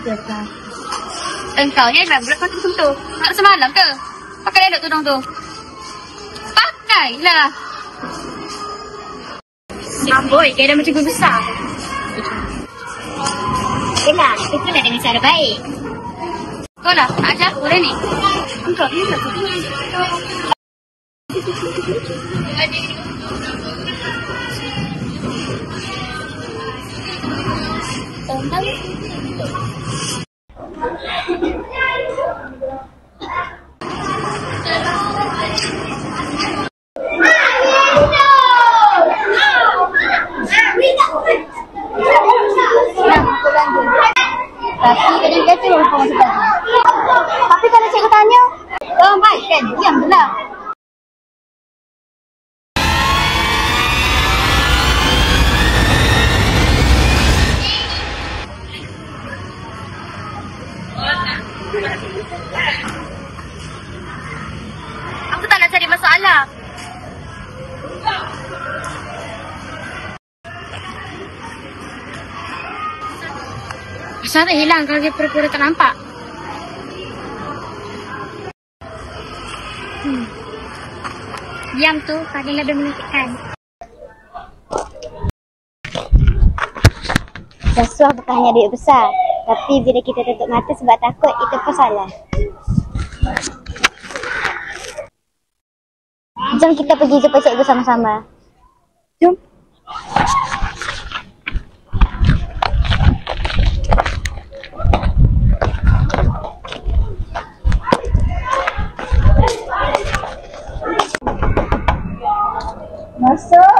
Jepang. Engkau ni memang budak macam tu. Nak semalam ke? Pakai elok tudung tu. Pakailah. Amboi, kira macam guru besar. Yelah, itu lah dengan cara baik. Kau lah, nak ajar aku dah ni. Engkau ni lah. Tapi kadang kata orang masuk baju. Tapi kalau cikgu tanya, baik kan? Diam je lah. Aku tak nak cari masalah. Asal tak hilang kalau dia pura-pura tak nampak. Diam tu paling lebih menakutkan. Rasuah bukan hanya duit besar. Tapi bila kita tutup mata sebab takut, itu pun salah. Jom kita pergi jumpa cikgu sama-sama. Jom. Masuk.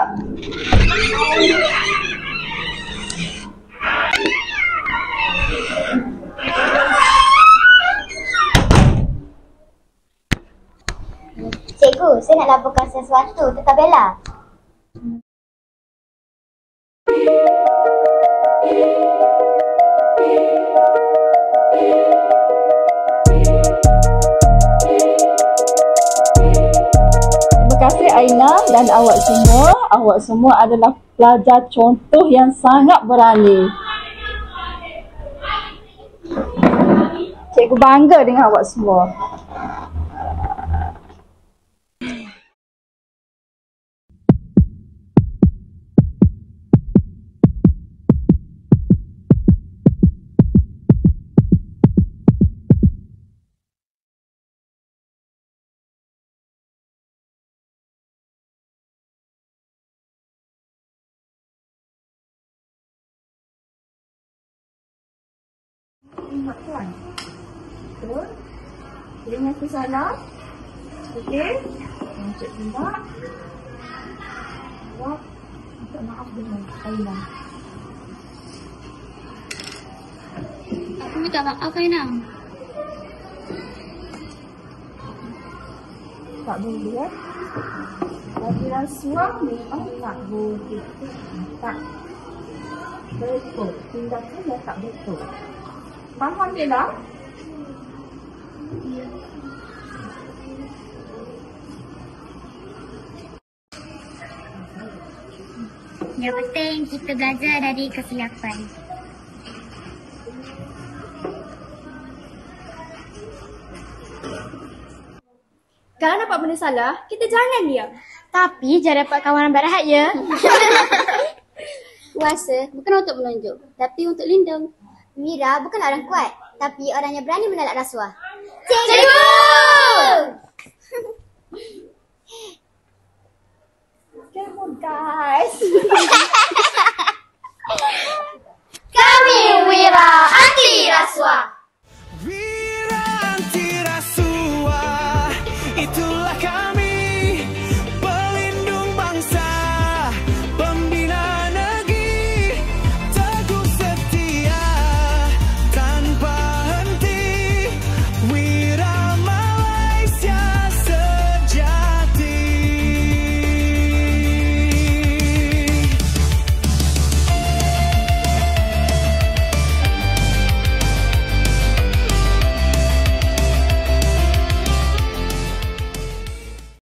Cikgu, saya nak laporkan sesuatu tentang Bella. Terima kasih Aina dan awak semua. Awak semua adalah pelajar contoh yang sangat berani. Cikgu bangga dengan awak semua. Ingat tuan. Betul? Ingat tu salah. Okey. Cik Bunda. Awak minta maaf dengan Aina. Aku minta maaf Aina. Tak boleh. Bagi rasuah memang tak boleh. Tak betul. Tindakan yang tak betul. Faham ke tak? Yang penting kita belajar dari kesilapan. Kalau nampak benda salah, kita jangan diam. Tapi jangan dapat kawanan berahat ya. Kuasa bukan untuk menunjuk, tapi untuk lindung. Mira bukan orang kuat, tapi orang yang berani menolak rasuah. Cikgu! Come on guys.